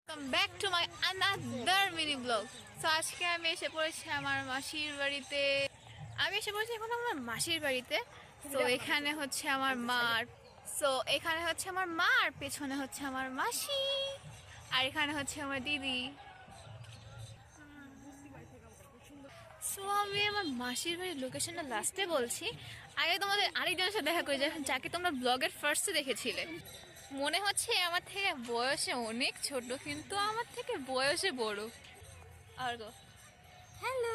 Welcome back to my another mini vlog. So আজকে আমি এসে পড়েছি আমার মাসির বাড়িতে। এখন আমার মাসির বাড়িতে। তো এখানে হচ্ছে আমার মার। আর পেছনে হচ্ছে আমার মাসি। আর এখানে হচ্ছে আমার দিদি। সো আমি আমার মাসির বাড়ির লোকেশনটা লাস্টে বলছি। আগে তোমাদের আরেকজনের সাথে দেখা করে যাকে তোমরা ব্লগের ফার্স্টে দেখেছিলে। মনে হচ্ছে আমার থেকে বয়সে অনেক ছোট, কিন্তু আমার থেকে বয়সে বড়। আর গো হ্যালো,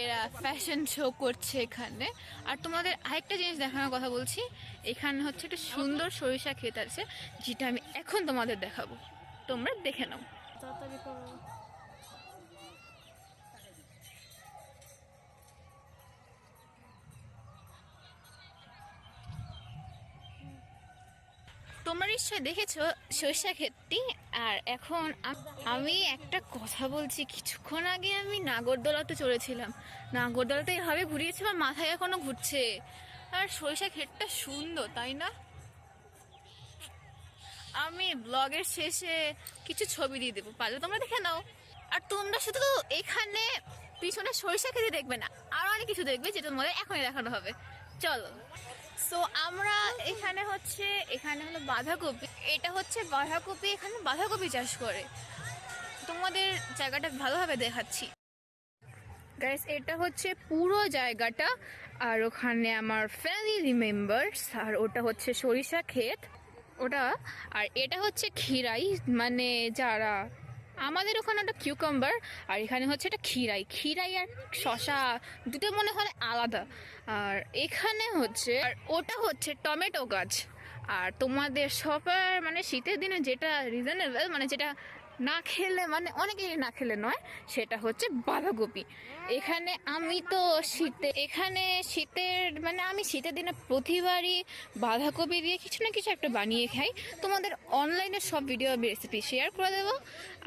এরা ফ্যাশন শো করছে এখানে। আর তোমাদের আরেকটা জিনিস দেখানোর কথা বলছি, এখানে হচ্ছে একটা সুন্দর সরিষা ক্ষেত আছে, যেটা আমি এখন তোমাদের দেখাবো। তোমরা দেখে নাও। তাড়াতাড়ি করো। তোমরা নিশ্চয়ই দেখেছো সরিষা ক্ষেতটি। আর এখন আমি একটা কথা বলছি, কিছুক্ষণ আগে আমি নাগরদোলাতে চড়েছিলাম। নাগরদোলাতে এভাবে ঘুরিয়েছে, আমার মাথায় এখনো ঘুরছে। আর সরিষা ক্ষেতটা সুন্দর, তাই না? আমি ব্লগের শেষে কিছু ছবি দিয়ে দেবো, পারলে তোমরা দেখে নাও। আর তোমরা শুধু এখানে পিছনে সরিষা খেতে দেখবে না, আরো অনেক কিছু দেখবে, যেটা তোমাদের এখনই দেখানো হবে। চলো। সো আমরা এখানে হলো বাঁধাকপি। এটা হচ্ছে বাঁধাকপি, এখানে বাঁধাকপি চাষ করে। তোমাদের জায়গাটা ভালোভাবে দেখাচ্ছি গাইস। এটা হচ্ছে পুরো জায়গাটা। আর ওখানে আমার ফ্যামিলি মেম্বার্স। আর ওটা হচ্ছে সরিষা ক্ষেত ওটা। আর এটা হচ্ছে খিরাই, মানে যারা আমাদের ওখানে ওটা কিউকাম্বার। আর এখানে হচ্ছে এটা খিরাই আর শশা দুটো মনে হয় আলাদা। আর এখানে হচ্ছে, আর ওটা হচ্ছে টমেটো গাছ। আর তোমাদের সবার মানে শীতের দিনে যেটা রিজনেবল, মানে যেটা না খেলে, মানে অনেকেই না খেলে নয়, সেটা হচ্ছে বাঁধাকপি। এখানে আমি তো শীতের মানে আমি শীতের দিনে প্রতিবারই বাঁধাকপি দিয়ে কিছু না কিছু একটা বানিয়ে খাই। তোমাদের অনলাইনে সব ভিডিও রেসিপি শেয়ার করে দেবো।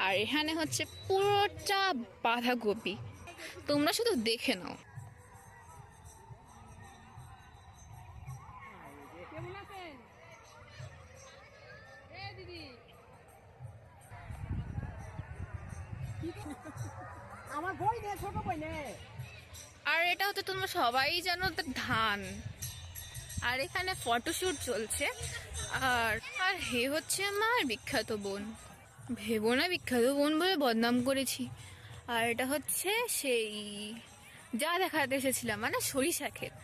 আর এখানে হচ্ছে পুরোটা বাঁধাকপি, তোমরা শুধু দেখে নাও। আমার বই নে, ছোট বই নে। আর এটা হচ্ছে তোমরা সবাই জানো ধান। আর এখানে ফটোশুট চলছে। আর আর হে হচ্ছে আমার বিখ্যাত বোন। ভেবো না বিখ্যাত বোন বলে বদনাম করেছি। আর এটা হচ্ছে সেই যা দেখাতে এসেছিলাম, মানে সরিষা ক্ষেত।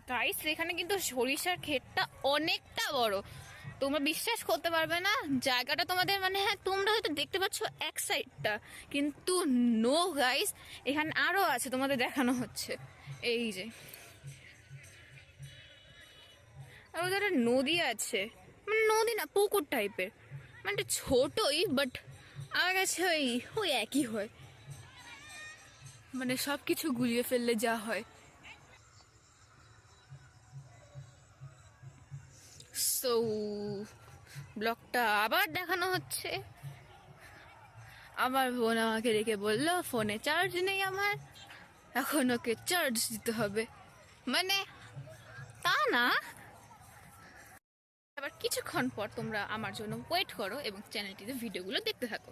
গাইস এখানে কিন্তু সরিষার ক্ষেতটা অনেকটা বড়, তোমরা বিশ্বাস করতে পারবে না। জায়গাটা তোমাদের মানে, হ্যাঁ তোমরা হয়তো দেখতে পাচ্ছ এক সাইডটা, কিন্তু নো গাইস, এখানে আরো আছে, তোমাদের দেখানো হচ্ছে। এই যে আর ওদের নদী আছে, মানে নদী না, পুকুর টাইপের, মানে ছোটই, বাট আমার কাছে ওই একই হয়, মানে সবকিছু গুলিয়ে ফেললে যা হয়। সো ব্লগটা আবার দেখানো হচ্ছে। আমার বোন আমাকে রেখে বললো ফোনে চার্জ নেই আমার, এখন ওকে চার্জ দিতে হবে, মানে তা না। আবার কিছুক্ষণ পর তোমরা আমার জন্য ওয়েট করো এবং চ্যানেলটিতে ভিডিওগুলো দেখতে থাকো।